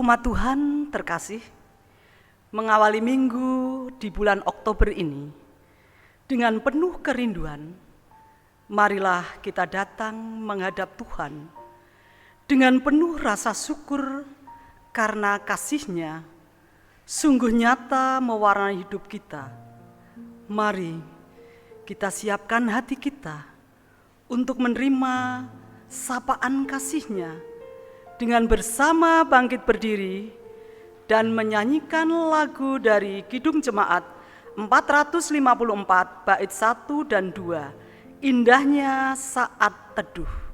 Umat Tuhan terkasih, mengawali minggu di bulan Oktober ini dengan penuh kerinduan, marilah kita datang menghadap Tuhan dengan penuh rasa syukur karena kasih-Nya sungguh nyata mewarnai hidup kita. Mari kita siapkan hati kita untuk menerima sapaan kasih-Nya dengan bersama bangkit berdiri dan menyanyikan lagu dari Kidung Jemaat 454 bait 1 dan 2, Indahnya Saat Teduh.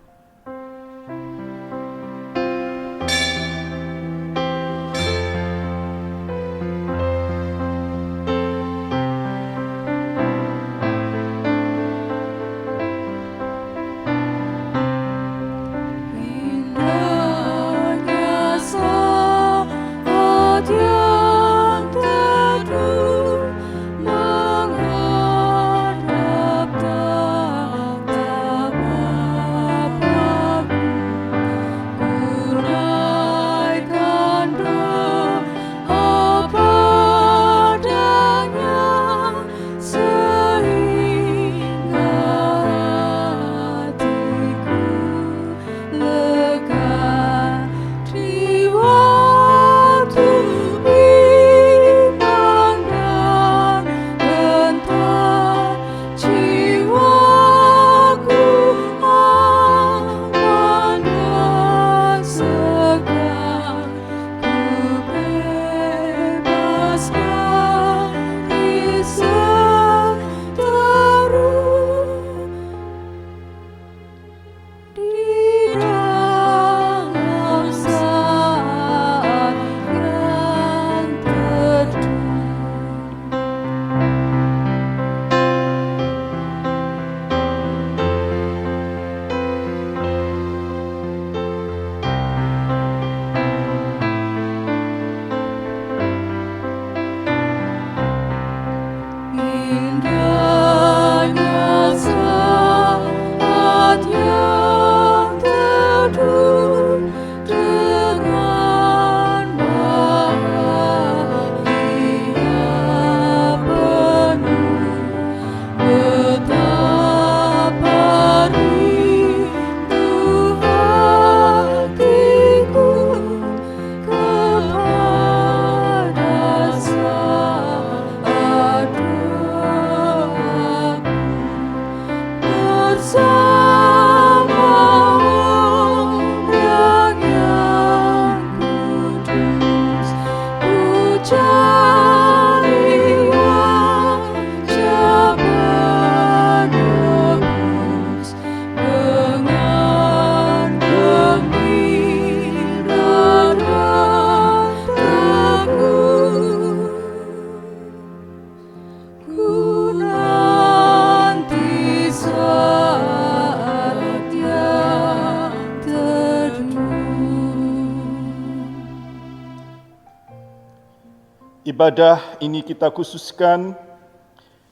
Ibadah ini kita khususkan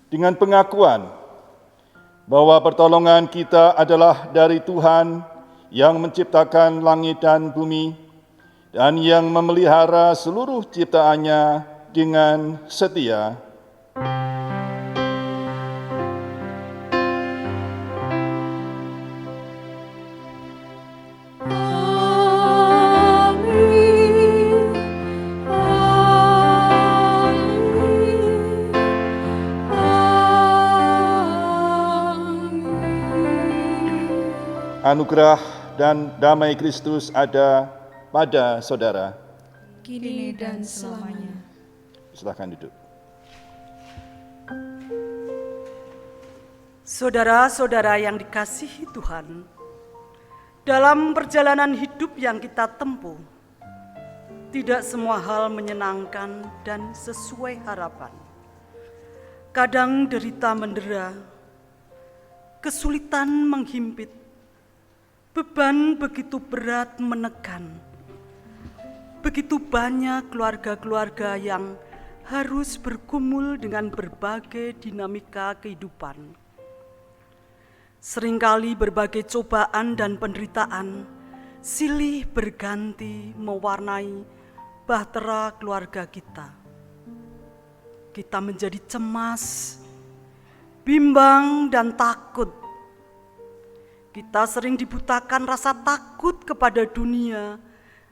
dengan pengakuan bahwa pertolongan kita adalah dari Tuhan yang menciptakan langit dan bumi dan yang memelihara seluruh ciptaannya dengan setia. Anugerah dan damai Kristus ada pada saudara, kini dan selamanya. Silakan duduk. Saudara-saudara yang dikasihi Tuhan, dalam perjalanan hidup yang kita tempuh, tidak semua hal menyenangkan dan sesuai harapan. Kadang derita mendera, kesulitan menghimpit, beban begitu berat menekan. Begitu banyak keluarga-keluarga yang harus bergumul dengan berbagai dinamika kehidupan. Seringkali berbagai cobaan dan penderitaan silih berganti mewarnai bahtera keluarga kita. Kita menjadi cemas, bimbang, dan takut. Kita sering dibutakan rasa takut kepada dunia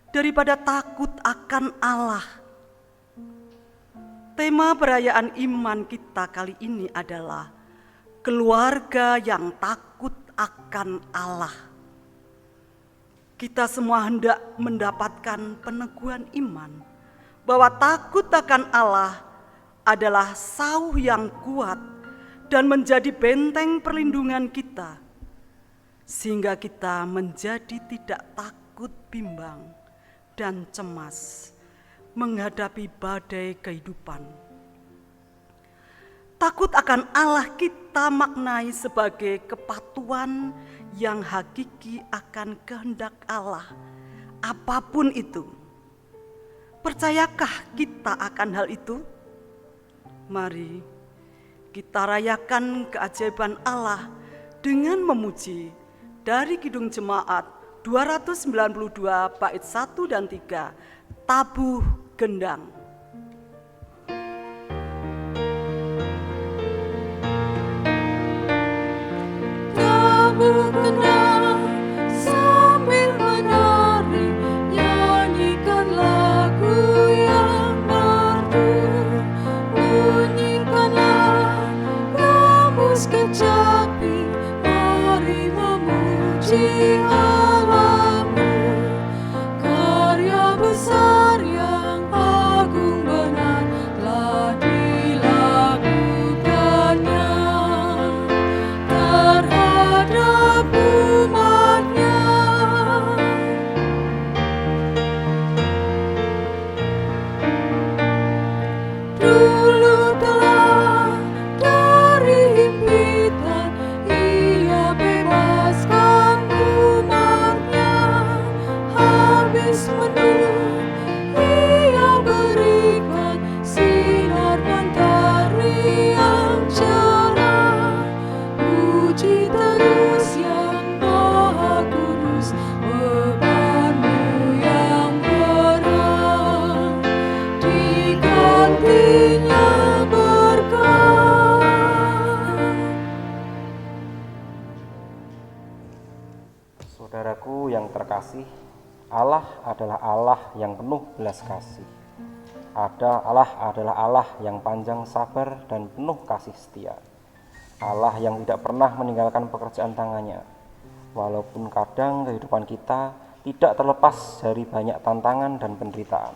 daripada takut akan Allah. Tema perayaan iman kita kali ini adalah keluarga yang takut akan Allah. Kita semua hendak mendapatkan peneguhan iman bahwa takut akan Allah adalah sauh yang kuat dan menjadi benteng perlindungan kita, sehingga kita menjadi tidak takut, bimbang, dan cemas menghadapi badai kehidupan. Takut akan Allah kita maknai sebagai kepatuhan yang hakiki akan kehendak Allah, apapun itu. Percayakah kita akan hal itu? Mari kita rayakan keajaiban Allah dengan memuji dari Kidung Jemaat 292 bait 1 dan 3, Tabuh Gendang. Tabuh gendang sambil menari, nyanyikan lagu yang merdu. Bunyikanlah gambus kecapi, mari memuji Allah-Mu. Karya besar yang agung benar telah dilakukannya terhadap umat-Nya. Dulu telah dari himpitan Ia bebaskan umat-Nya, habis menung Ia berikan sinar mentari yang cerah. Puji terus yang Maha Kudus, beban-Mu yang berat digantinya berkat. Saudaraku yang terkasih, Allah adalah Allah yang penuh belas kasih. Allah adalah Allah yang panjang sabar dan penuh kasih setia. Allah yang tidak pernah meninggalkan pekerjaan tangannya. Walaupun kadang kehidupan kita tidak terlepas dari banyak tantangan dan penderitaan.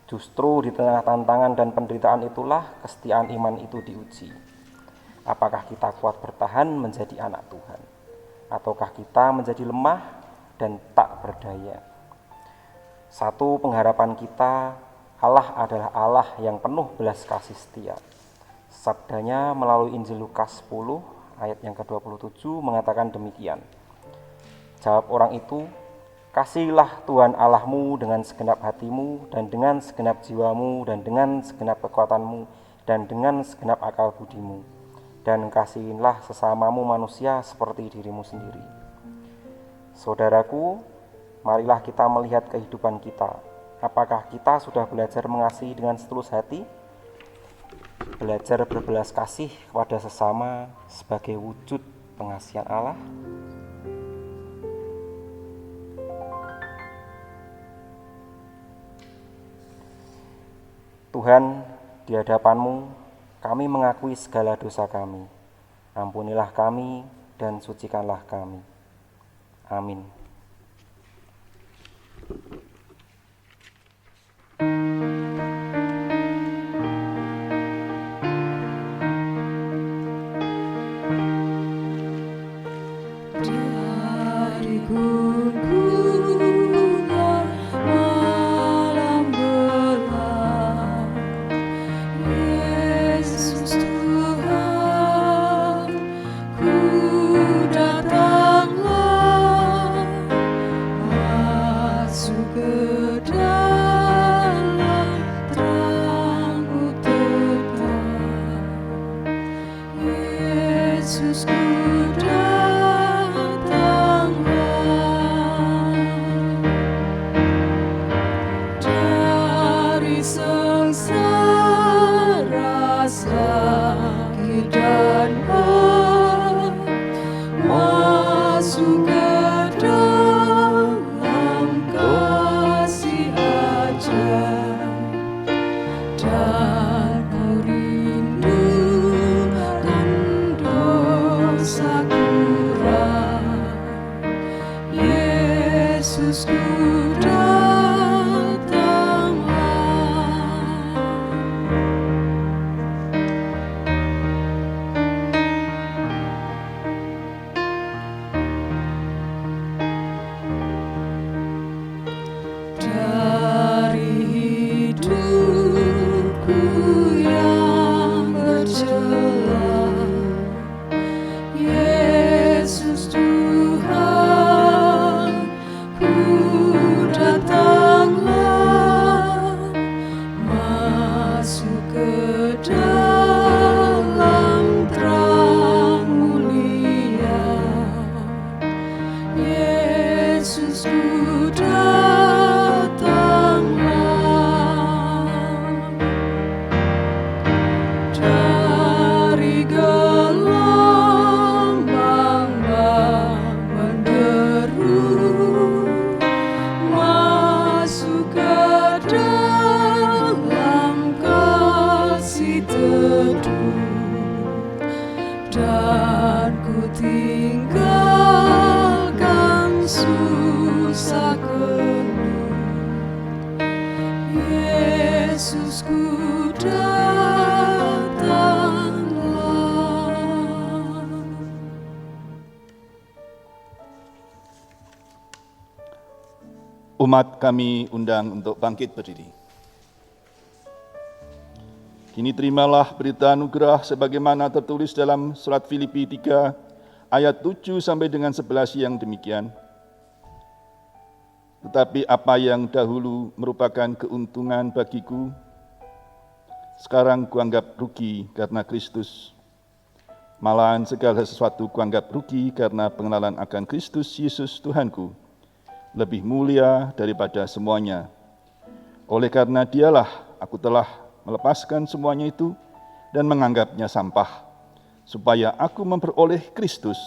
Justru di tengah tantangan dan penderitaan itulah kesetiaan iman itu diuji. Apakah kita kuat bertahan menjadi anak Tuhan? Ataukah kita menjadi lemah dan tak berdaya? Satu pengharapan kita, Allah adalah Allah yang penuh belas kasih setia. Sabdanya melalui Injil Lukas 10 ayat yang ke-27 mengatakan demikian. Jawab orang itu, kasihilah Tuhan Allahmu dengan segenap hatimu dan dengan segenap jiwamu dan dengan segenap kekuatanmu dan dengan segenap akal budimu. Dan kasihilah sesamamu manusia seperti dirimu sendiri. Saudaraku, marilah kita melihat kehidupan kita. Apakah kita sudah belajar mengasihi dengan setulus hati? Belajar berbelas kasih kepada sesama sebagai wujud pengasihan Allah? Tuhan, di hadapan-Mu kami mengakui segala dosa kami. Ampunilah kami dan sucikanlah kami. Amin. Dari gunungan malam gelap, Yesus Tuhan, ku datanglah, masuk murah, Yesusku datanglah. Dari hidupku yang bercela, Yesus Tuhan, ku datanglah, masuk ke dalam terang mulia. Yesus ku datanglah, dari gelombang menderu, masuk ke dalam kasih teduh, dan ku tinggalkan susah keluh. Yesus ku datanglah. Umat kami undang untuk bangkit berdiri. Kini terimalah berita anugerah sebagaimana tertulis dalam surat Filipi 3 ayat 7 sampai dengan 11 yang demikian. Tetapi apa yang dahulu merupakan keuntungan bagiku, sekarang kuanggap rugi karena Kristus. Malahan segala sesuatu kuanggap rugi karena pengenalan akan Kristus Yesus Tuhanku, lebih mulia daripada semuanya. Oleh karena Dialah aku telah melepaskan semuanya itu dan menganggapnya sampah, supaya aku memperoleh Kristus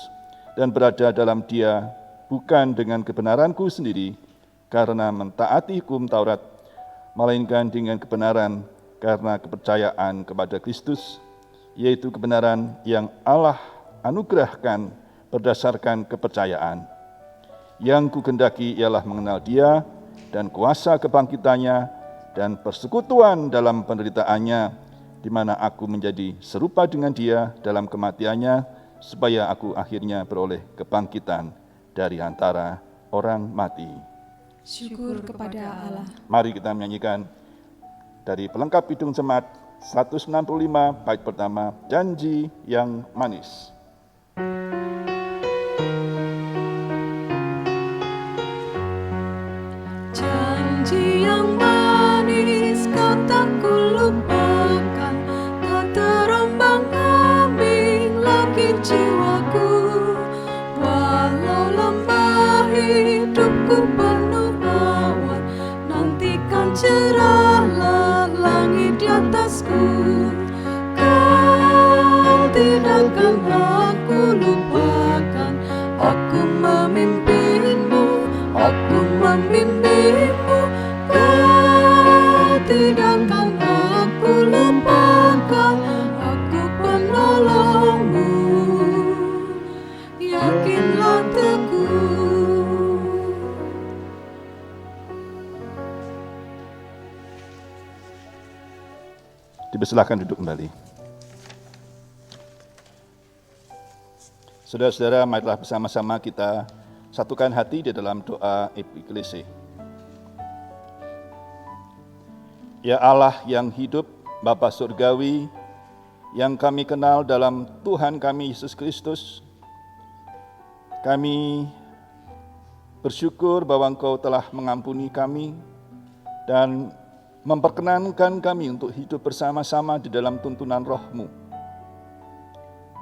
dan berada dalam Dia, bukan dengan kebenaranku sendiri karena mentaati hukum Taurat, melainkan dengan kebenaran karena kepercayaan kepada Kristus, yaitu kebenaran yang Allah anugerahkan berdasarkan kepercayaan. Yang kukendaki ialah mengenal Dia dan kuasa kebangkitannya dan persekutuan dalam penderitaannya, di mana aku menjadi serupa dengan Dia dalam kematiannya, supaya aku akhirnya beroleh kebangkitan dari antara orang mati. Syukur kepada Allah. Mari kita menyanyikan dari pelengkap Kidung Jemaat 165 bait pertama, Janji yang Manis. Janji yang manis kau tak kulupakan, tak terombang-ambing lagi jiwaku. Walau lembah hidupku penuh awan, nantikan cerahlah langit di atasku. Kau tidak akan aku lupakan, aku memimpinmu, aku membimbingmu. Kau tidak akan aku lupakan, aku penolongmu. Yakinlah teguh. Dipersilakan duduk kembali. Saudara-saudara, marilah bersama-sama kita satukan hati di dalam doa epiklesi. Ya Allah yang hidup, Bapa Surgawi, yang kami kenal dalam Tuhan kami Yesus Kristus, kami bersyukur bahwa Engkau telah mengampuni kami dan memperkenankan kami untuk hidup bersama-sama di dalam tuntunan Roh-Mu.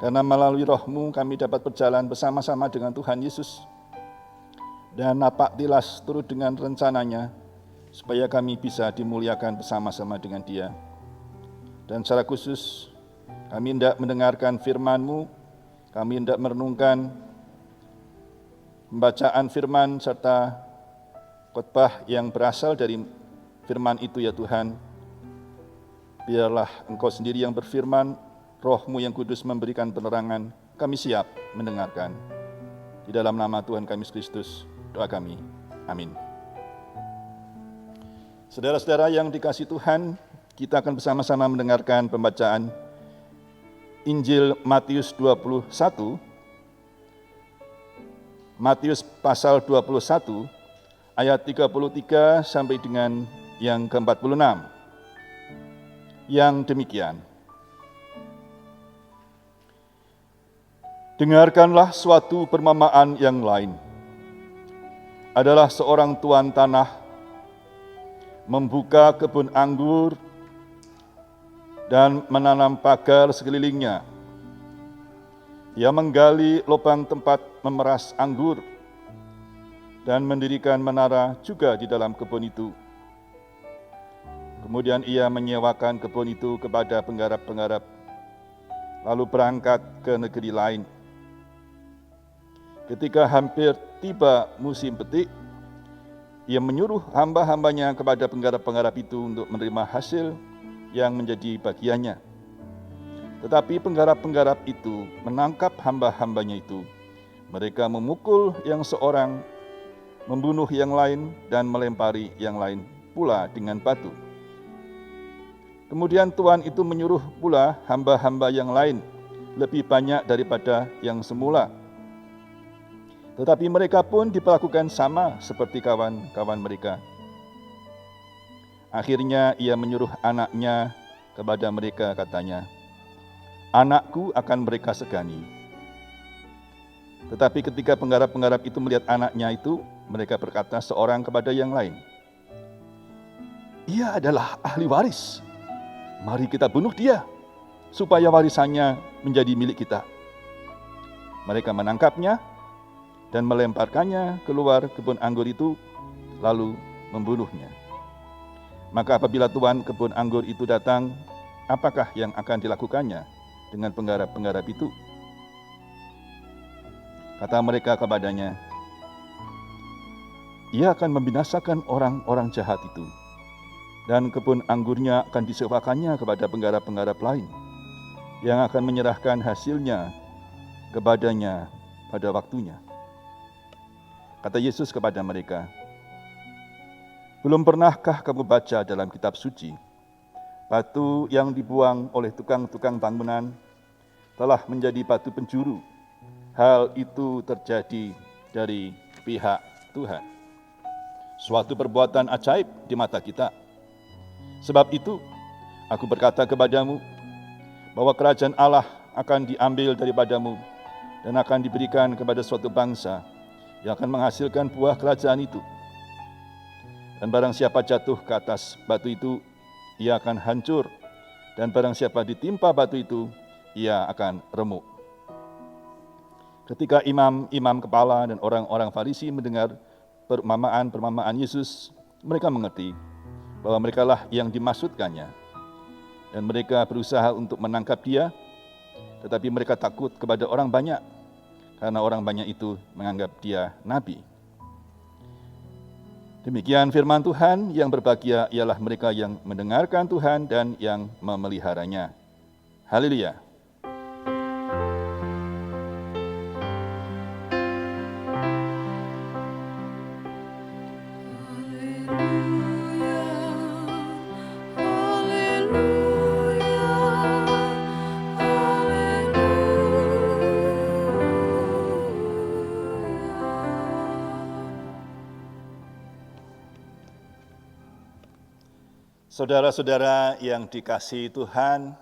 Karena melalui Roh-Mu kami dapat berjalan bersama-sama dengan Tuhan Yesus, dan napak tilas turut dengan rencananya, supaya kami bisa dimuliakan bersama-sama dengan Dia. Dan secara khusus, kami hendak mendengarkan firman-Mu, kami hendak merenungkan pembacaan firman serta khotbah yang berasal dari firman itu ya Tuhan. Biarlah Engkau sendiri yang berfirman, Roh-Mu yang kudus memberikan penerangan, kami siap mendengarkan. Di dalam nama Tuhan kami Yesus Kristus, doa kami. Amin. Saudara-saudara yang dikasihi Tuhan, kita akan bersama-sama mendengarkan pembacaan Injil Matius 21, Matius pasal 21, ayat 33 sampai dengan yang ke-46. Yang demikian. Dengarkanlah suatu perumpamaan yang lain. Adalah seorang tuan tanah membuka kebun anggur dan menanam pagar sekelilingnya. Ia menggali lubang tempat memeras anggur dan mendirikan menara juga di dalam kebun itu. Kemudian ia menyewakan kebun itu kepada penggarap-penggarap, lalu berangkat ke negeri lain. Ketika hampir tiba musim petik, ia menyuruh hamba-hambanya kepada penggarap-penggarap itu untuk menerima hasil yang menjadi bagiannya. Tetapi penggarap-penggarap itu menangkap hamba-hambanya itu. Mereka memukul yang seorang, membunuh yang lain, dan melempari yang lain pula dengan batu. Kemudian Tuhan itu menyuruh pula hamba-hamba yang lain lebih banyak daripada yang semula. Tetapi mereka pun diperlakukan sama seperti kawan-kawan mereka. Akhirnya ia menyuruh anaknya kepada mereka, katanya, "Anakku akan mereka segani." Tetapi ketika penggarap-penggarap itu melihat anaknya itu, mereka berkata seorang kepada yang lain, "Ia adalah ahli waris. Mari kita bunuh dia, supaya warisannya menjadi milik kita." Mereka menangkapnya dan melemparkannya keluar kebun anggur itu, lalu membunuhnya. Maka apabila tuan kebun anggur itu datang, apakah yang akan dilakukannya dengan penggarap-penggarap itu? Kata mereka kepadanya, "Ia akan membinasakan orang-orang jahat itu, dan kebun anggurnya akan disewakannya kepada penggarap-penggarap lain, yang akan menyerahkan hasilnya kepadanya pada waktunya." Kata Yesus kepada mereka, "Belum pernahkah kamu baca dalam kitab suci, batu yang dibuang oleh tukang-tukang bangunan telah menjadi batu penjuru? Hal itu terjadi dari pihak Tuhan. Suatu perbuatan ajaib di mata kita. Sebab itu, aku berkata kepadamu, bahwa kerajaan Allah akan diambil daripadamu dan akan diberikan kepada suatu bangsa yang akan menghasilkan buah kerajaan itu. Dan barang siapa jatuh ke atas batu itu, ia akan hancur. Dan barang siapa ditimpa batu itu, ia akan remuk." Ketika imam-imam kepala dan orang-orang Farisi mendengar perumpamaan Yesus, mereka mengerti bahwa merekalah yang dimaksudkannya. Dan mereka berusaha untuk menangkap dia, tetapi mereka takut kepada orang banyak, karena orang banyak itu menganggap dia nabi. Demikian firman Tuhan. Yang berbahagia ialah mereka yang mendengarkan Tuhan dan yang memeliharanya. Haleluya. Saudara-saudara yang dikasihi Tuhan,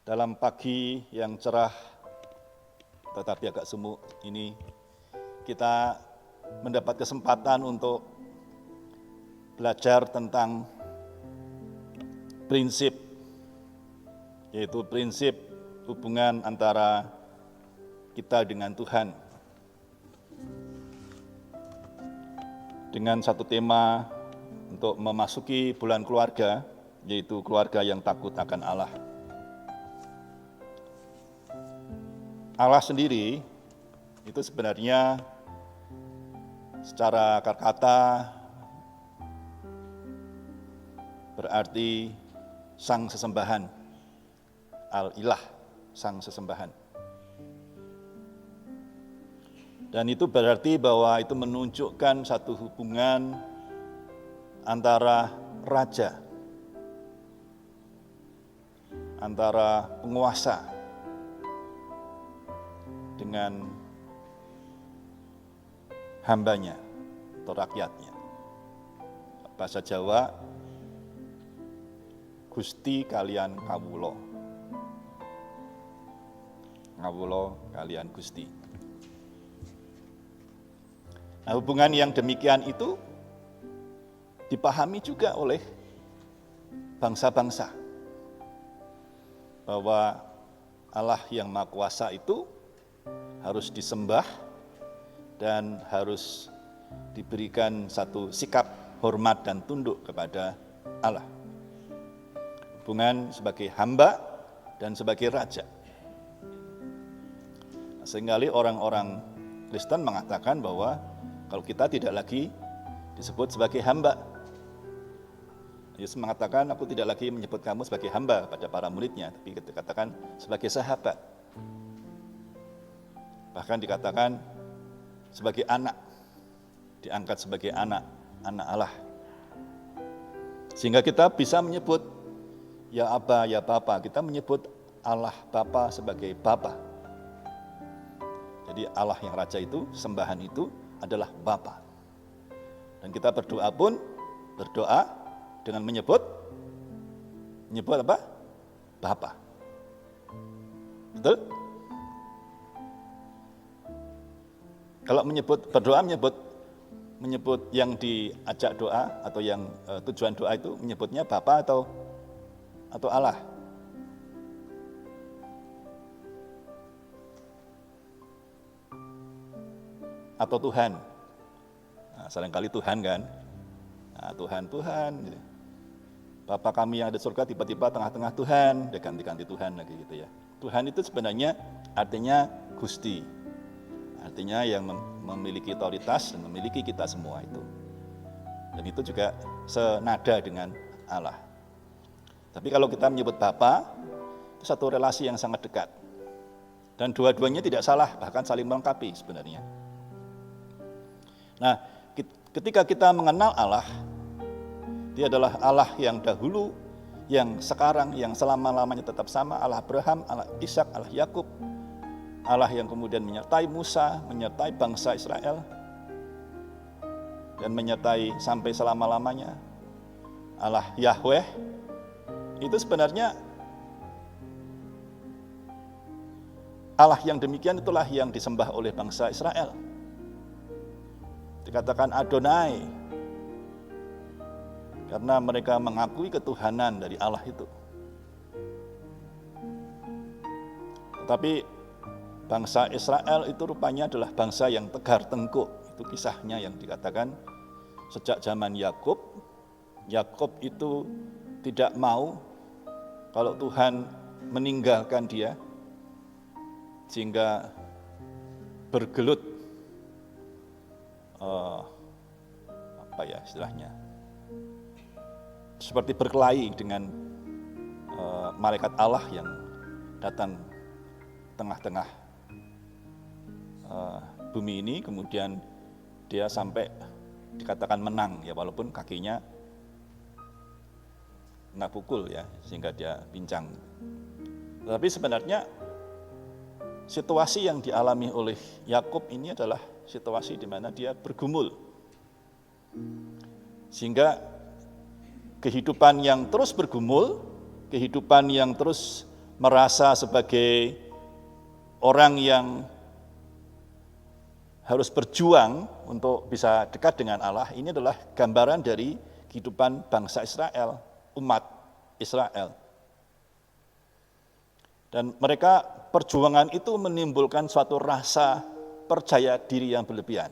dalam pagi yang cerah tetapi agak semu ini, kita mendapat kesempatan untuk belajar tentang prinsip, yaitu prinsip hubungan antara kita dengan Tuhan. Dengan satu tema untuk memasuki bulan keluarga, yaitu keluarga yang takut akan Allah. Allah sendiri itu sebenarnya secara akar kata berarti sang sesembahan, al-ilah, sang sesembahan. Dan itu berarti bahwa itu menunjukkan satu hubungan antara raja, antara penguasa dengan hambanya atau rakyatnya. Bahasa Jawa, Gusti kalian kawula. Kawula kalian Gusti. Nah, hubungan yang demikian itu dipahami juga oleh bangsa-bangsa. Bahwa Allah yang Maha Kuasa itu harus disembah dan harus diberikan satu sikap hormat dan tunduk kepada Allah. Hubungan sebagai hamba dan sebagai raja. Seringkali orang-orang Kristen mengatakan bahwa kalau kita tidak lagi disebut sebagai hamba. Yesus mengatakan, aku tidak lagi menyebut kamu sebagai hamba pada para muridnya, tapi dikatakan sebagai sahabat. Bahkan dikatakan sebagai anak, diangkat sebagai anak Allah. Sehingga kita bisa menyebut ya Aba, ya Bapa, kita menyebut Allah Bapa sebagai Bapa. Jadi Allah yang Raja itu, sembahan itu adalah Bapa. Dan kita berdoa pun, berdoa dengan menyebut apa? Bapa. Betul? Kalau berdoa menyebut yang diajak doa atau yang tujuan doa itu menyebutnya Bapa atau Allah. Atau Tuhan. Nah, seringkali Tuhan kan. Nah, Tuhan. Gitu. Bapa kami yang ada di surga, tiba-tiba tengah-tengah Tuhan, dia ganti-ganti Tuhan lagi gitu ya. Tuhan itu sebenarnya artinya Gusti. Artinya yang memiliki otoritas dan memiliki kita semua itu. Dan itu juga senada dengan Allah. Tapi kalau kita menyebut Bapa, itu satu relasi yang sangat dekat. Dan dua-duanya tidak salah, bahkan saling melengkapi sebenarnya. Nah, ketika kita mengenal Allah, Dia adalah Allah yang dahulu, yang sekarang, yang selama-lamanya tetap sama, Allah Abraham, Allah Ishak, Allah Yakub, Allah yang kemudian menyertai Musa, menyertai bangsa Israel, dan menyertai sampai selama-lamanya. Allah Yahweh, itu sebenarnya Allah yang demikian itulah yang disembah oleh bangsa Israel. Dikatakan Adonai, karena mereka mengakui ketuhanan dari Allah itu. Tetapi bangsa Israel itu rupanya adalah bangsa yang tegar tengkuk. Itu kisahnya yang dikatakan sejak zaman Yakub. Yakub itu tidak mau kalau Tuhan meninggalkan dia, sehingga bergelut istilahnya seperti berkelahi dengan malaikat Allah yang datang tengah-tengah bumi ini, kemudian dia sampai dikatakan menang ya, walaupun kakinya kena pukul ya, sehingga dia pincang. Tetapi sebenarnya situasi yang dialami oleh Yakub ini adalah situasi di mana dia bergumul, sehingga kehidupan yang terus bergumul, kehidupan yang terus merasa sebagai orang yang harus berjuang untuk bisa dekat dengan Allah, ini adalah gambaran dari kehidupan bangsa Israel, umat Israel. Dan mereka perjuangan itu menimbulkan suatu rasa percaya diri yang berlebihan.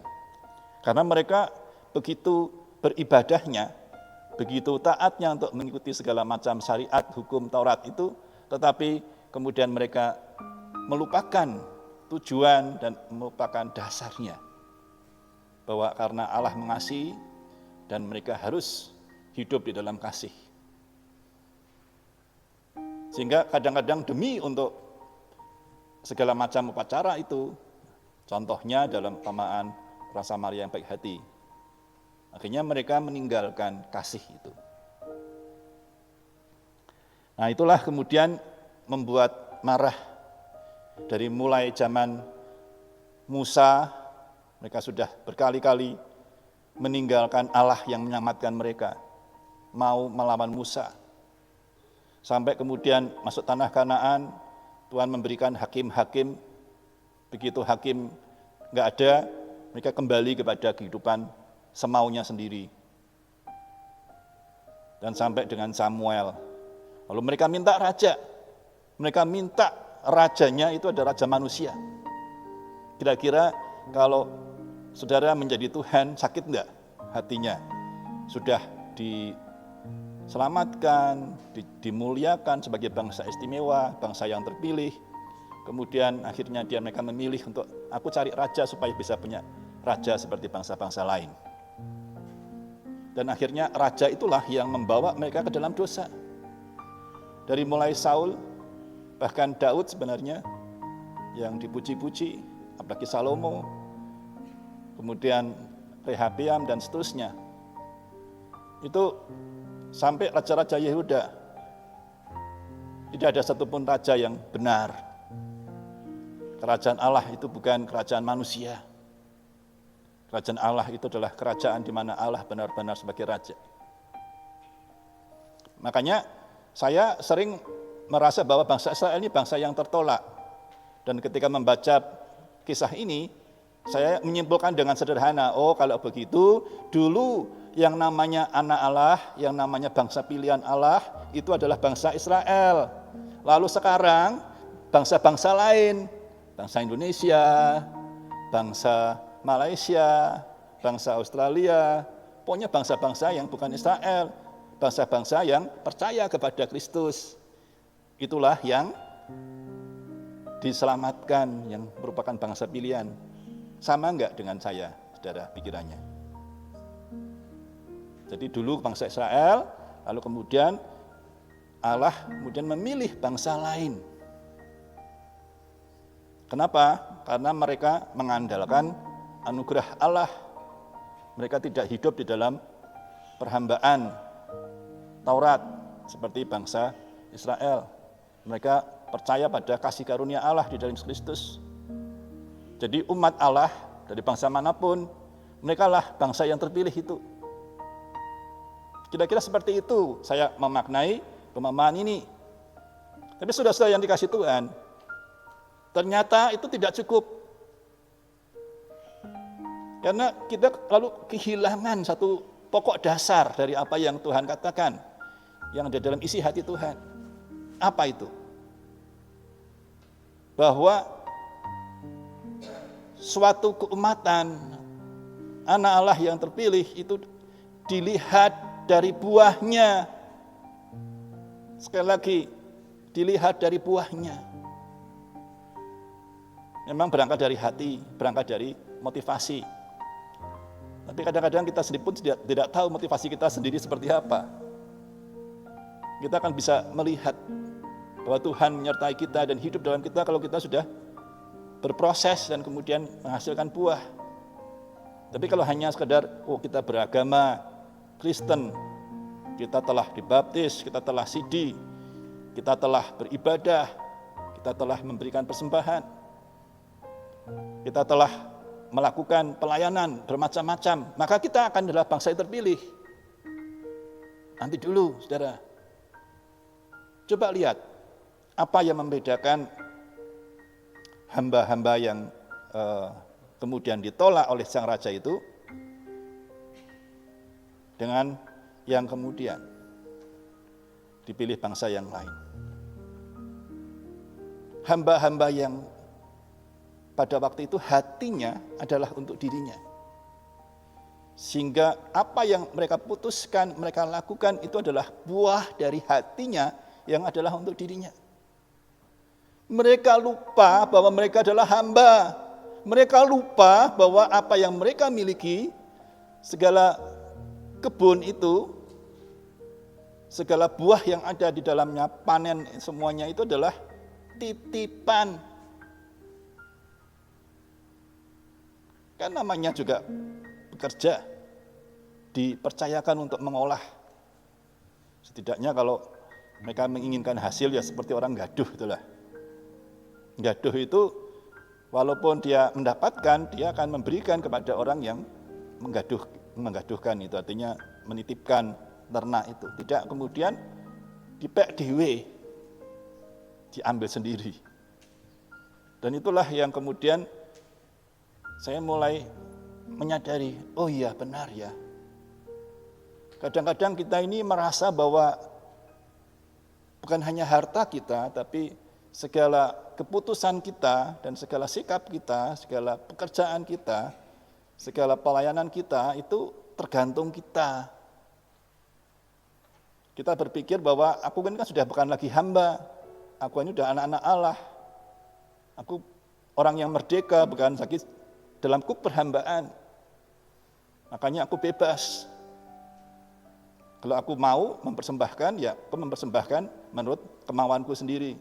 Karena mereka begitu beribadahnya, begitu taatnya untuk mengikuti segala macam syariat, hukum, Taurat itu, tetapi kemudian mereka melupakan tujuan dan melupakan dasarnya. Bahwa karena Allah mengasihi dan mereka harus hidup di dalam kasih. Sehingga kadang-kadang demi untuk segala macam upacara itu, Contohnya dalam perumpamaan orang Samaria yang baik hati. Akhirnya mereka meninggalkan kasih itu. Nah, itulah kemudian membuat marah. Dari mulai zaman Musa, mereka sudah berkali-kali meninggalkan Allah yang menyelamatkan mereka, mau melawan Musa. Sampai kemudian masuk tanah Kanaan, Tuhan memberikan hakim-hakim. Begitu hakim nggak ada, mereka kembali kepada kehidupan semaunya sendiri. Dan sampai dengan Samuel. Lalu mereka minta raja. Mereka minta rajanya itu ada raja manusia. Kira-kira kalau saudara menjadi Tuhan, sakit enggak hatinya? Sudah diselamatkan, dimuliakan sebagai bangsa istimewa, bangsa yang terpilih. Kemudian akhirnya mereka memilih untuk aku cari raja supaya bisa punya raja seperti bangsa-bangsa lain. Dan akhirnya raja itulah yang membawa mereka ke dalam dosa. Dari mulai Saul, bahkan Daud sebenarnya yang dipuji-puji, apalagi Salomo, kemudian Rehabeam dan seterusnya. Itu sampai raja-raja Yehuda, tidak ada satupun raja yang benar. Kerajaan Allah itu bukan kerajaan manusia. Kerajaan Allah itu adalah kerajaan di mana Allah benar-benar sebagai raja. Makanya saya sering merasa bahwa bangsa Israel ini bangsa yang tertolak. Dan ketika membaca kisah ini, saya menyimpulkan dengan sederhana, oh kalau begitu, dulu yang namanya anak Allah, yang namanya bangsa pilihan Allah, itu adalah bangsa Israel. Lalu sekarang, bangsa-bangsa lain, bangsa Indonesia, bangsa Malaysia, bangsa Australia, pokoknya bangsa-bangsa yang bukan Israel, bangsa-bangsa yang percaya kepada Kristus. Itulah yang diselamatkan, yang merupakan bangsa pilihan. Sama enggak dengan saya, saudara, pikirannya? Jadi dulu bangsa Israel, lalu kemudian Allah kemudian memilih bangsa lain. Kenapa? Karena mereka mengandalkan anugerah Allah. Mereka tidak hidup di dalam perhambaan Taurat seperti bangsa Israel. Mereka percaya pada kasih karunia Allah di dalam Kristus. Jadi umat Allah dari bangsa manapun, mereka lah bangsa yang terpilih itu. Kira-kira seperti itu saya memaknai pemahaman ini. Tapi saudara-saudara yang dikasih Tuhan, ternyata itu tidak cukup. Karena kita lalu kehilangan satu pokok dasar dari apa yang Tuhan katakan, yang ada dalam isi hati Tuhan. Apa itu? Bahwa suatu keumatan, anak Allah yang terpilih itu dilihat dari buahnya. Sekali lagi, dilihat dari buahnya. Memang berangkat dari hati, berangkat dari motivasi. Tapi kadang-kadang kita sendiri pun tidak tahu motivasi kita sendiri seperti apa. Kita akan bisa melihat bahwa Tuhan menyertai kita dan hidup dalam kita kalau kita sudah berproses dan kemudian menghasilkan buah. Tapi kalau hanya sekedar, kita beragama Kristen, kita telah dibaptis, kita telah sidi, kita telah beribadah, kita telah memberikan persembahan, kita telah melakukan pelayanan bermacam-macam, maka kita akan adalah bangsa yang terpilih. Nanti dulu, saudara. Coba lihat, apa yang membedakan hamba-hamba yang kemudian ditolak oleh sang raja itu dengan yang kemudian dipilih bangsa yang lain. Hamba-hamba yang pada waktu itu hatinya adalah untuk dirinya. Sehingga apa yang mereka putuskan, mereka lakukan itu adalah buah dari hatinya yang adalah untuk dirinya. Mereka lupa bahwa mereka adalah hamba. Mereka lupa bahwa apa yang mereka miliki, segala kebun itu, segala buah yang ada di dalamnya, panen semuanya itu adalah titipan. kan namanya juga bekerja, dipercayakan untuk mengolah. Setidaknya kalau mereka menginginkan hasil ya seperti orang gaduh itulah. Gaduh itu walaupun dia mendapatkan, dia akan memberikan kepada orang yang menggaduhkan itu, artinya menitipkan ternak itu. Tidak kemudian dipek dewe, diambil sendiri. Dan itulah yang kemudian saya mulai menyadari, oh iya benar ya. Kadang-kadang kita ini merasa bahwa bukan hanya harta kita, tapi segala keputusan kita dan segala sikap kita, segala pekerjaan kita, segala pelayanan kita itu tergantung kita. Kita berpikir bahwa aku kan sudah bukan lagi hamba, aku ini sudah anak-anak Allah. Aku orang yang merdeka, bukan lagi dalam kuk perhambaan. Makanya aku bebas. Kalau aku mau mempersembahkan, ya aku mempersembahkan menurut kemauanku sendiri.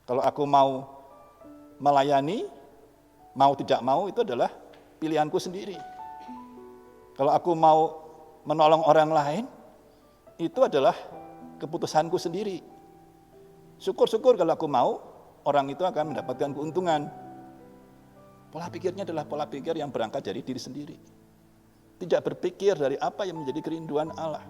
Kalau aku mau melayani, mau tidak mau itu adalah pilihanku sendiri. Kalau aku mau menolong orang lain, itu adalah keputusanku sendiri. Syukur-syukur kalau aku mau, orang itu akan mendapatkan keuntungan. Pola pikirnya adalah pola pikir yang berangkat dari diri sendiri. Tidak berpikir dari apa yang menjadi kerinduan Allah.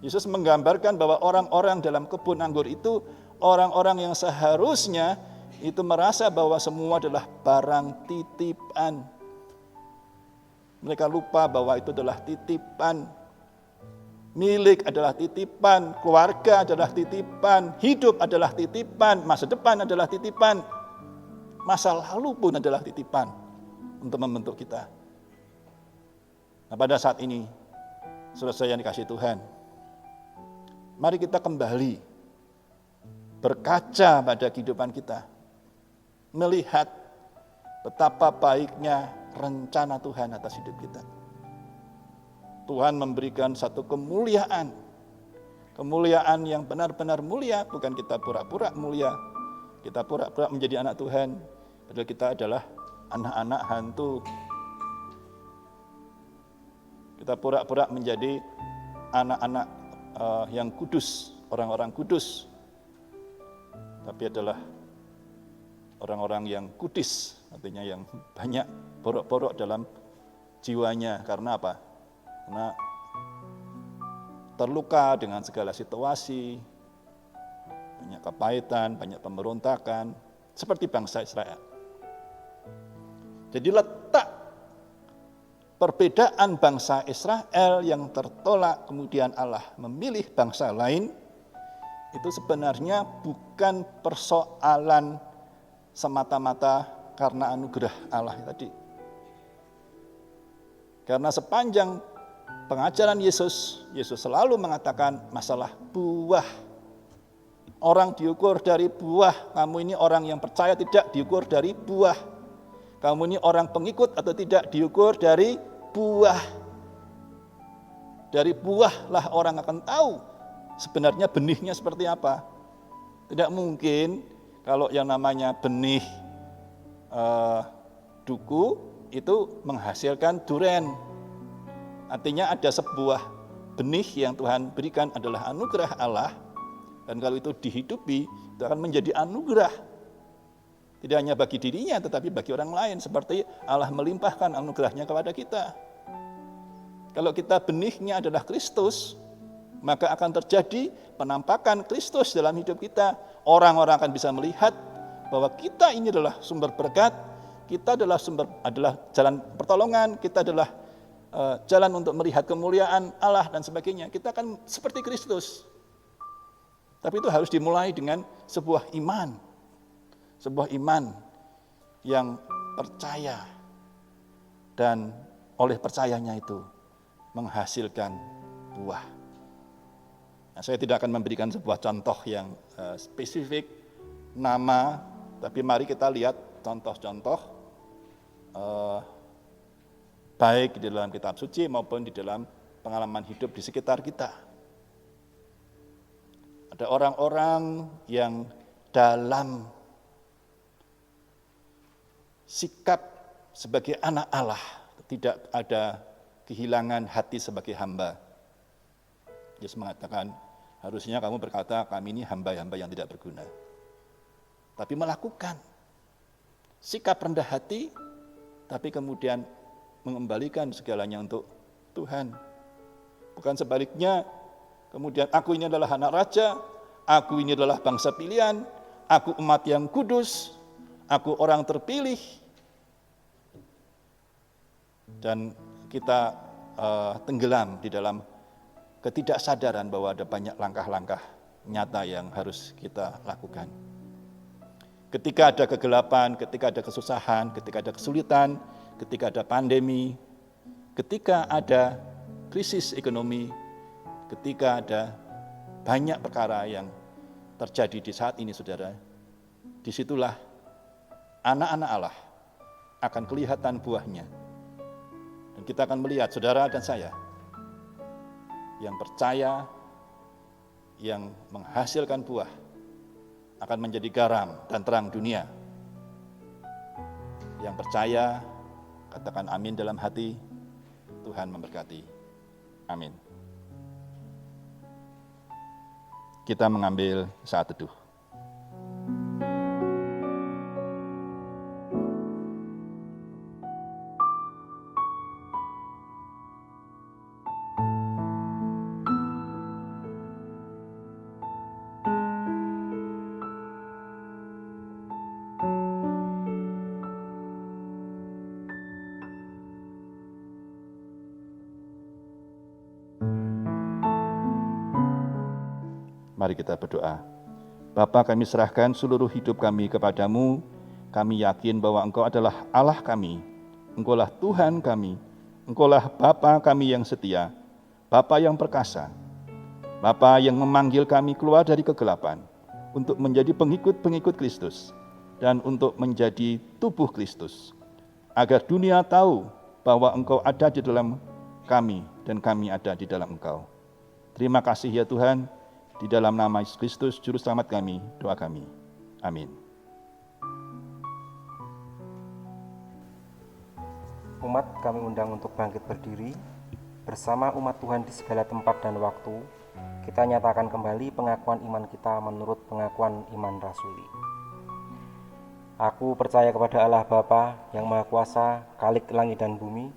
Yesus menggambarkan bahwa orang-orang dalam kebun anggur itu orang-orang yang seharusnya itu merasa bahwa semua adalah barang titipan. Mereka lupa bahwa itu adalah titipan. Milik adalah titipan, keluarga adalah titipan, hidup adalah titipan, masa depan adalah titipan, masa lalu pun adalah titipan untuk membentuk kita. Nah, pada saat ini, saudara yang dikasihi Tuhan, mari kita kembali berkaca pada kehidupan kita, melihat betapa baiknya rencana Tuhan atas hidup kita. Tuhan memberikan satu kemuliaan yang benar-benar mulia, bukan kita pura-pura mulia, kita pura-pura menjadi anak Tuhan, padahal kita adalah anak-anak hantu. Kita pura-pura menjadi anak-anak yang kudus, orang-orang kudus, tapi adalah orang-orang yang kudis, artinya yang banyak borok-borok dalam jiwanya. Karena apa? Karena terluka dengan segala situasi, banyak kepahitan, banyak pemberontakan, seperti bangsa Israel. Jadi letak perbedaan bangsa Israel yang tertolak, kemudian Allah memilih bangsa lain, itu sebenarnya bukan persoalan semata-mata karena anugerah Allah tadi. Karena sepanjang pengajaran Yesus selalu mengatakan masalah buah. Orang diukur dari buah. Kamu ini orang yang percaya tidak diukur dari buah. Kamu ini orang pengikut atau tidak diukur dari buah. Dari buah lah orang akan tahu sebenarnya benihnya seperti apa. Tidak mungkin kalau yang namanya benih duku itu menghasilkan duren. Artinya ada sebuah benih yang Tuhan berikan adalah anugerah Allah, dan kalau itu dihidupi itu akan menjadi anugerah. Tidak hanya bagi dirinya tetapi bagi orang lain, seperti Allah melimpahkan anugerahnya kepada kita. Kalau kita benihnya adalah Kristus, maka akan terjadi penampakan Kristus dalam hidup kita. Orang-orang akan bisa melihat bahwa kita ini adalah sumber berkat, kita adalah jalan pertolongan, kita adalah jalan untuk melihat kemuliaan Allah dan sebagainya. Kita akan seperti Kristus. Tapi itu harus dimulai dengan sebuah iman. Sebuah iman yang percaya. Dan oleh percayanya itu menghasilkan buah. Nah, saya tidak akan memberikan sebuah contoh yang spesifik, nama, tapi mari kita lihat contoh-contoh baik di dalam kitab suci maupun di dalam pengalaman hidup di sekitar kita. Ada orang-orang yang dalam sikap sebagai anak Allah, tidak ada kehilangan hati sebagai hamba. Yesus mengatakan, harusnya kamu berkata, kami ini hamba-hamba yang tidak berguna. Tapi melakukan sikap rendah hati, tapi kemudian mengembalikan segalanya untuk Tuhan. Bukan sebaliknya, kemudian aku ini adalah anak raja, aku ini adalah bangsa pilihan, aku umat yang kudus, aku orang terpilih. Dan kita tenggelam di dalam ketidaksadaran bahwa ada banyak langkah-langkah nyata yang harus kita lakukan. Ketika ada kegelapan, ketika ada kesusahan, ketika ada kesulitan, ketika ada pandemi, ketika ada krisis ekonomi, ketika ada banyak perkara yang terjadi di saat ini, saudara, disitulah anak-anak Allah akan kelihatan buahnya. Dan kita akan melihat, saudara dan saya, yang percaya, yang menghasilkan buah, akan menjadi garam dan terang dunia. Yang percaya, katakan amin dalam hati, Tuhan memberkati. Amin. Kita mengambil saat teduh. Mari kita berdoa. Bapa, kami serahkan seluruh hidup kami kepadamu. Kami yakin bahwa Engkau adalah Allah kami. Engkaulah Tuhan kami. Engkaulah Bapa kami yang setia. Bapa yang perkasa. Bapa yang memanggil kami keluar dari kegelapan untuk menjadi pengikut-pengikut Kristus dan untuk menjadi tubuh Kristus. Agar dunia tahu bahwa Engkau ada di dalam kami dan kami ada di dalam Engkau. Terima kasih ya Tuhan. Di dalam nama Yesus Kristus, Juru Selamat kami, doa kami. Amin. Umat kami undang untuk bangkit berdiri. Bersama umat Tuhan di segala tempat dan waktu, kita nyatakan kembali pengakuan iman kita menurut pengakuan iman rasuli. Aku percaya kepada Allah Bapa yang Maha Kuasa, Khalik langit dan bumi,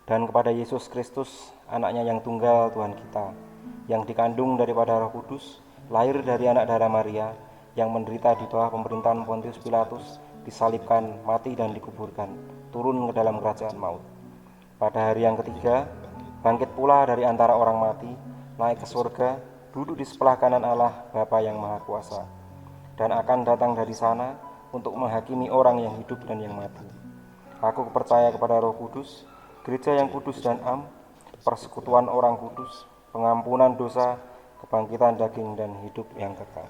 dan kepada Yesus Kristus, anaknya yang tunggal Tuhan kita, yang dikandung daripada Roh Kudus, lahir dari anak darah Maria, yang menderita di bawah pemerintahan Pontius Pilatus, disalibkan, mati dan dikuburkan, turun ke dalam kerajaan maut. Pada hari yang ketiga, bangkit pula dari antara orang mati, naik ke surga, duduk di sebelah kanan Allah Bapa yang Maha Kuasa, dan akan datang dari sana untuk menghakimi orang yang hidup dan yang mati. Aku percaya kepada Roh Kudus, gereja yang kudus dan am, persekutuan orang kudus, pengampunan dosa, kebangkitan daging, dan hidup yang kekal.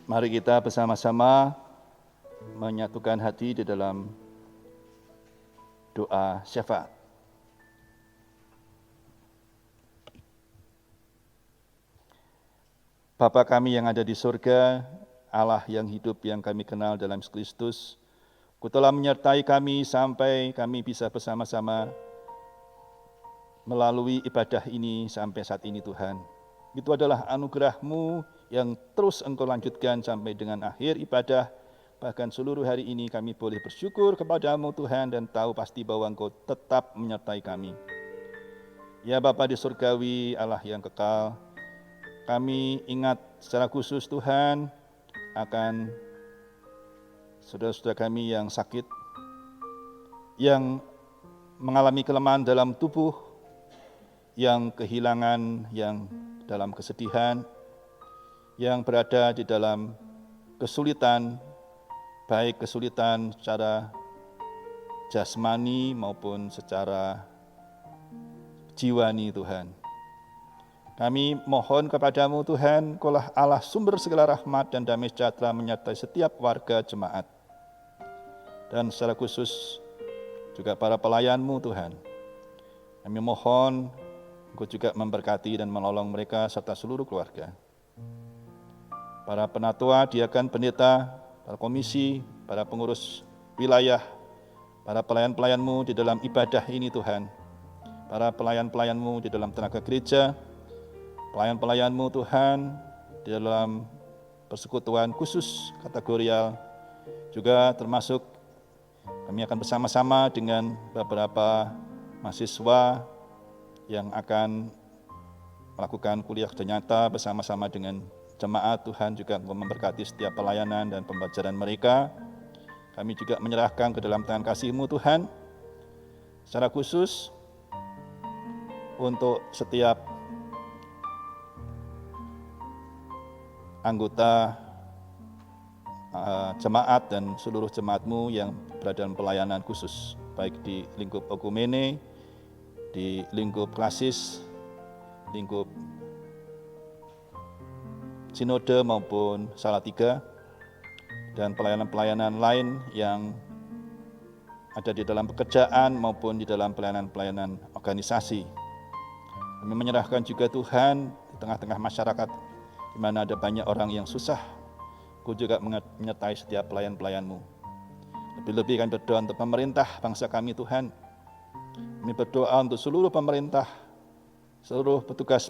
Mari kita bersama-sama menyatukan hati di dalam doa syafaat. Bapa kami yang ada di surga, Allah yang hidup yang kami kenal dalam Kristus, Kau telah menyertai kami sampai kami bisa bersama-sama melalui ibadah ini sampai saat ini Tuhan. Itu adalah anugerah-Mu yang terus Engkau lanjutkan sampai dengan akhir ibadah. Bahkan seluruh hari ini kami boleh bersyukur kepada-Mu Tuhan dan tahu pasti bahwa Engkau tetap menyertai kami. Ya Bapa di surgawi, Allah yang kekal, kami ingat secara khusus Tuhan akan saudara-saudara kami yang sakit, yang mengalami kelemahan dalam tubuh, yang kehilangan, yang dalam kesedihan, yang berada di dalam kesulitan, baik kesulitan secara jasmani maupun secara jiwani Tuhan. Kami mohon kepadamu Tuhan, Kaulah Allah sumber segala rahmat dan damai sejahtera menyertai setiap warga jemaat. Dan secara khusus juga para pelayan-Mu Tuhan, Kami mohon Engkau juga memberkati dan menolong mereka serta seluruh keluarga. Para penatua, diakan, pendeta, para komisi, para pengurus wilayah, para pelayan-pelayan-Mu di dalam ibadah ini Tuhan, para pelayan-pelayan-Mu di dalam tenaga gereja, pelayan-pelayan-Mu Tuhan di dalam persekutuan khusus kategorial, juga termasuk kami akan bersama-sama dengan beberapa mahasiswa yang akan melakukan kuliah kerja nyata bersama-sama dengan jemaat. Tuhan juga memberkati setiap pelayanan dan pembelajaran mereka. Kami juga menyerahkan ke dalam tangan kasih-Mu Tuhan, secara khusus untuk setiap anggota jemaat dan seluruh jemaat-Mu yang berada dalam pelayanan khusus, baik di lingkup okumene, di lingkup klasis, lingkup sinode maupun Salatiga, dan pelayanan-pelayanan lain yang ada di dalam pekerjaan maupun di dalam pelayanan-pelayanan organisasi. Kami menyerahkan juga Tuhan di tengah-tengah masyarakat di mana ada banyak orang yang susah. Kau juga menyertai setiap pelayan-pelayan-Mu. Lebih-lebih kami berdoa untuk pemerintah bangsa kami Tuhan. Kami berdoa untuk seluruh pemerintah, seluruh petugas,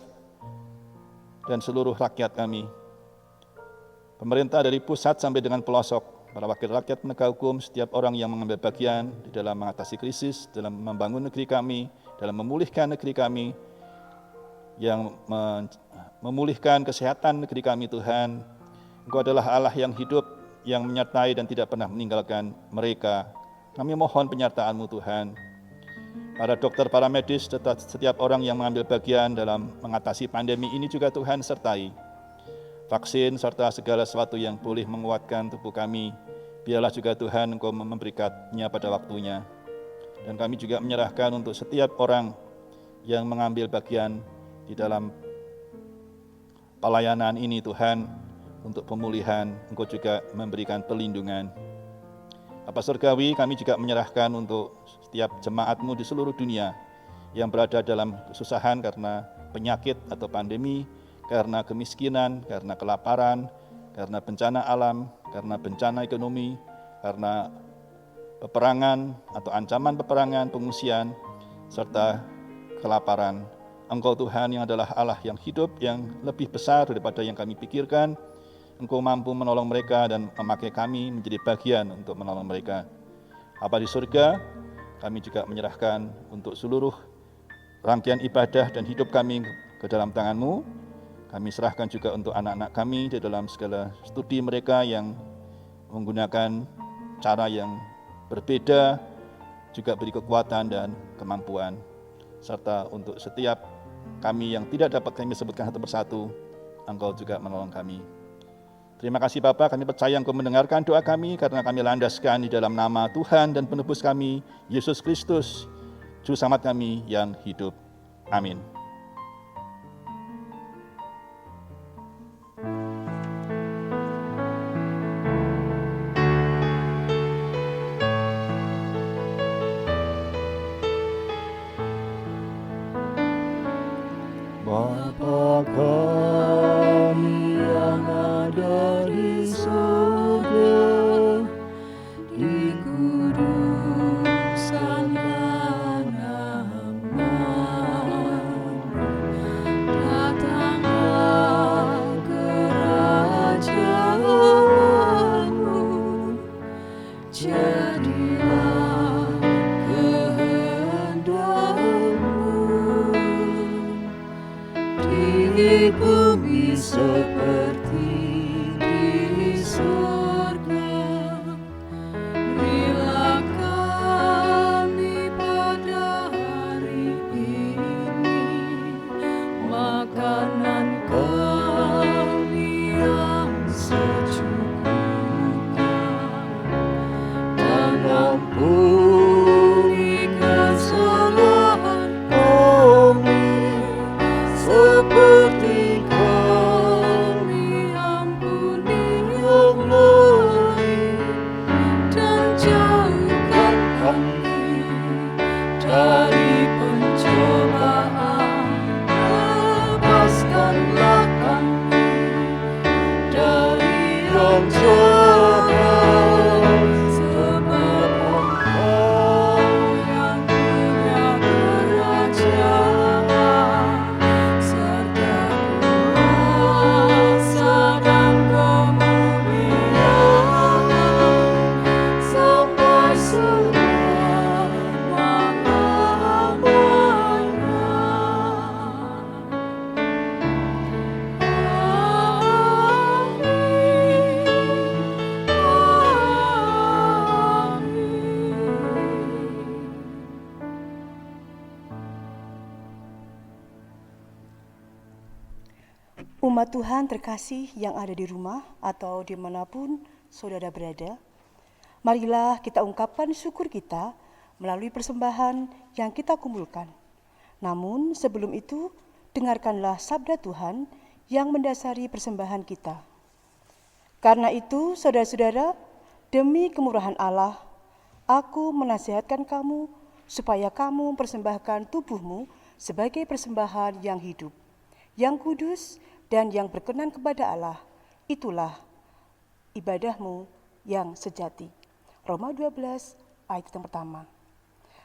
dan seluruh rakyat kami. Pemerintah dari pusat sampai dengan pelosok, para wakil rakyat penegak hukum, setiap orang yang mengambil bagian di dalam mengatasi krisis, dalam membangun negeri kami, dalam memulihkan negeri kami, yang memulihkan kesehatan negeri kami Tuhan. Engkau adalah Allah yang hidup, yang menyertai dan tidak pernah meninggalkan mereka. Kami mohon penyertaan-Mu Tuhan. Para dokter, para medis, setiap orang yang mengambil bagian dalam mengatasi pandemi ini juga Tuhan sertai. Vaksin serta segala sesuatu yang boleh menguatkan tubuh kami, biarlah juga Tuhan Engkau memberikannya pada waktunya. Dan kami juga menyerahkan untuk setiap orang yang mengambil bagian di dalam pelayanan ini Tuhan, untuk pemulihan, Engkau juga memberikan perlindungan. Bapa Surgawi, kami juga menyerahkan untuk setiap jemaat-Mu di seluruh dunia yang berada dalam kesusahan karena penyakit atau pandemi, karena kemiskinan, karena kelaparan, karena bencana alam, karena bencana ekonomi, karena peperangan atau ancaman peperangan, pengungsian, serta kelaparan. Engkau Tuhan yang adalah Allah yang hidup, yang lebih besar daripada yang kami pikirkan. Engkau mampu menolong mereka dan memakai kami menjadi bagian untuk menolong mereka. Bapa di surga, kami juga menyerahkan untuk seluruh rangkaian ibadah dan hidup kami ke dalam tangan-Mu. Kami serahkan juga untuk anak-anak kami di dalam segala studi mereka yang menggunakan cara yang berbeda, juga beri kekuatan dan kemampuan. Serta untuk setiap kami yang tidak dapat kami sebutkan satu persatu, Engkau juga menolong kami. Terima kasih Bapa, kami percaya Engkau mendengarkan doa kami karena kami landaskan di dalam nama Tuhan dan penebus kami, Yesus Kristus, Juru Selamat kami yang hidup. Amin. Bapa kami yang ada di surga, dikuduskanlah namamu, datanglah kerajaanmu, jadilah kehendakmu di bumi seperti di surga. Berilah kami pada hari ini makanan kami yang secukupnya, dan ampuni kesalahan kami seperti kami Umat Tuhan terkasih yang ada di rumah atau dimanapun saudara berada, marilah kita ungkapkan syukur kita melalui persembahan yang kita kumpulkan. Namun sebelum itu, dengarkanlah sabda Tuhan yang mendasari persembahan kita. Karena itu, saudara-saudara, demi kemurahan Allah, aku menasihatkan kamu supaya kamu mempersembahkan tubuhmu sebagai persembahan yang hidup, yang kudus, dan yang berkenan kepada Allah. Itulah ibadahmu yang sejati. Roma 12 ayat yang pertama.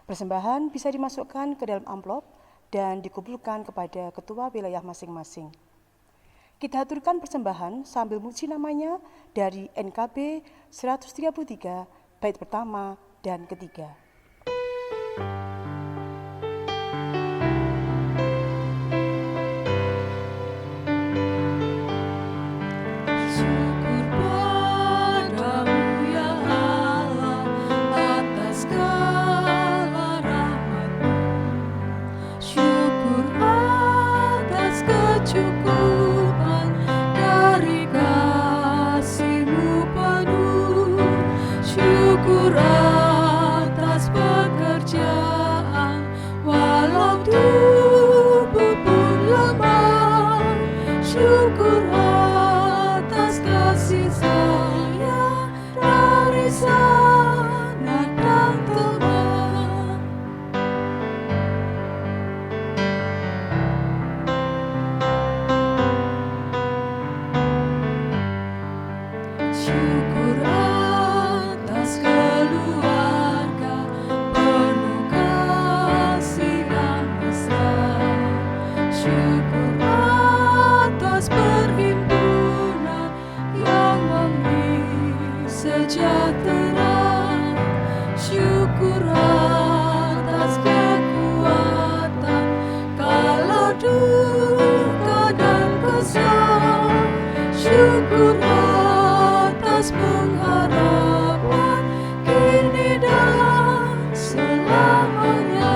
Persembahan bisa dimasukkan ke dalam amplop dan dikumpulkan kepada ketua wilayah masing-masing. Kita aturkan persembahan sambil muji namanya dari NKB 133 bait pertama dan ketiga. Syukur padamu ya Allah atas segala rahmat-Mu. Syukur atas kecukupan dari kasih-Mu penuh. Syukur atas pekerjaan walau tubuh pun lemah. Syukur atas kasih sayang dari sanak dan teman. Syukur atas keluarga penuh kasih dan mesra. Syukur atas perhimpunan yang memberi sejahtera. Syukur atas kekuatan kalau duka dan kesal. Syukur atas pengharapan kini dan selamanya.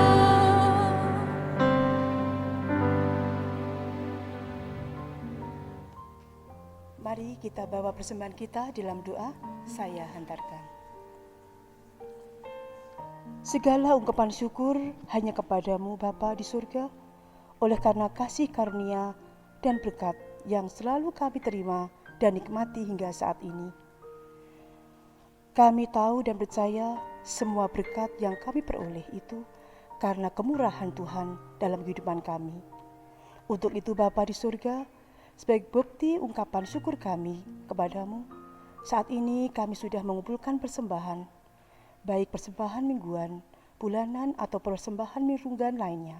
Mari kita bawa persembahan kita dalam doa, saya hantarkan. Segala ungkapan syukur hanya kepadamu Bapa di surga, oleh karena kasih karunia dan berkat yang selalu kami terima dan nikmati hingga saat ini. Kami tahu dan percaya semua berkat yang kami peroleh itu karena kemurahan Tuhan dalam kehidupan kami. Untuk itu Bapa di surga, sebagai bukti ungkapan syukur kami kepadamu, saat ini kami sudah mengumpulkan persembahan, baik persembahan mingguan, bulanan, atau persembahan mingguan lainnya.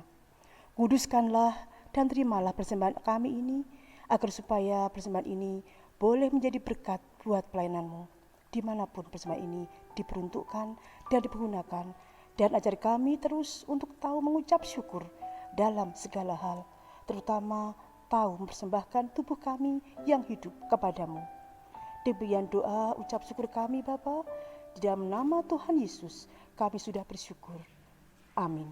Kuduskanlah dan terimalah persembahan kami ini, agar supaya persembahan ini boleh menjadi berkat buat pelayananmu, dimanapun persembahan ini diperuntukkan dan dipergunakan, dan ajar kami terus untuk tahu mengucap syukur dalam segala hal, terutama tahu mempersembahkan tubuh kami yang hidup kepadamu. Demikian doa ucap syukur kami Bapa, di dalam nama Tuhan Yesus kami sudah bersyukur. Amin.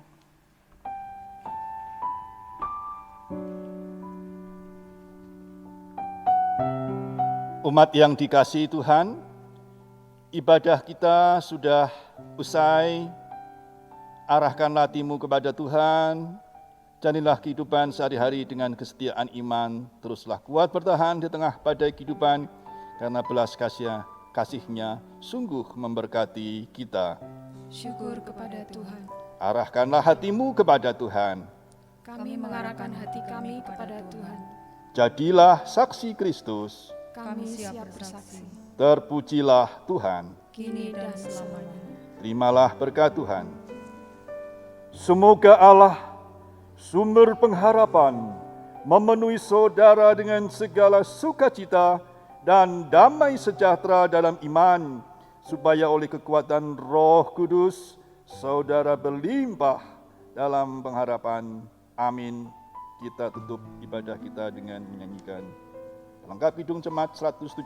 Umat yang dikasihi Tuhan, ibadah kita sudah usai. Arahkanlah hatimu kepada Tuhan, jalilah kehidupan sehari-hari dengan kesetiaan iman, teruslah kuat bertahan di tengah badai kehidupan, karena belas kasih-Nya sungguh memberkati kita. Syukur kepada Tuhan. Arahkanlah hatimu kepada Tuhan. Kami mengarahkan hati kami kepada Tuhan. Jadilah saksi Kristus. Kami siap bersaksi. Terpujilah Tuhan. Kini dan selamanya. Terimalah berkat Tuhan. Semoga Allah, sumber pengharapan, memenuhi saudara dengan segala sukacita dan damai sejahtera dalam iman, supaya oleh kekuatan Roh Kudus, saudara berlimpah dalam pengharapan. Amin. Kita tutup ibadah kita dengan menyanyikan Lengkap Hidung Jemaat 177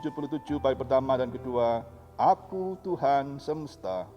bait pertama dan kedua, Aku Tuhan Semesta.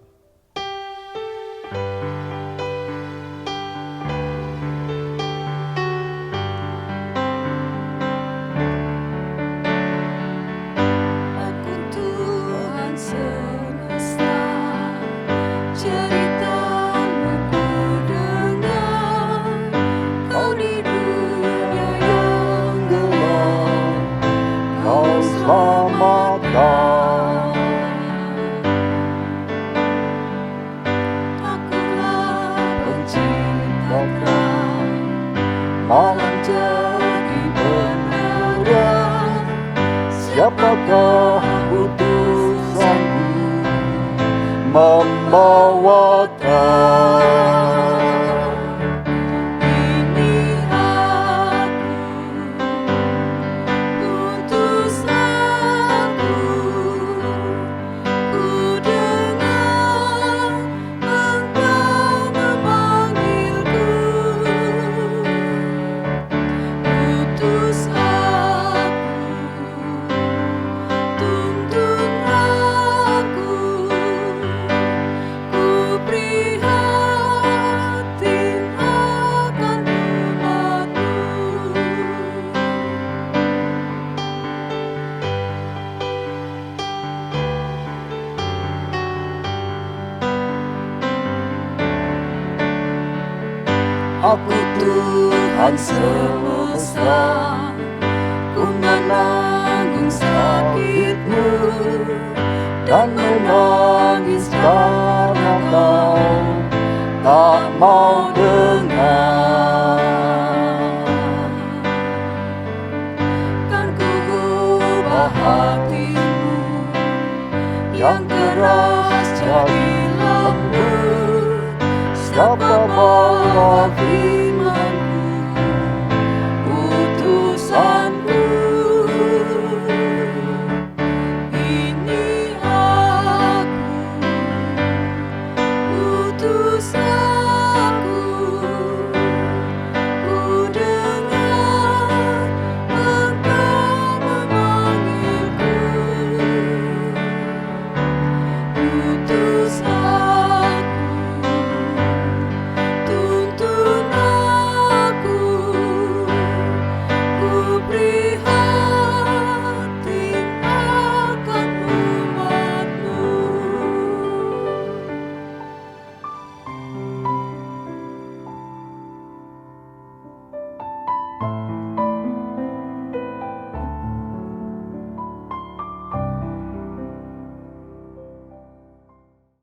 malam jadi penerang. Siapakah utusanku membawakan? Ini aku, utusanku, ku dengar Engkau memanggilku. Utus aku, tuntun aku, ku prihatin akan umatmu. Aku Tuhan semesta, ku menanggung sakitmu dan menangis karena kau tak mau dengar. Kan ku ubah hatimu Yang keras jadi lembut, siapa bawa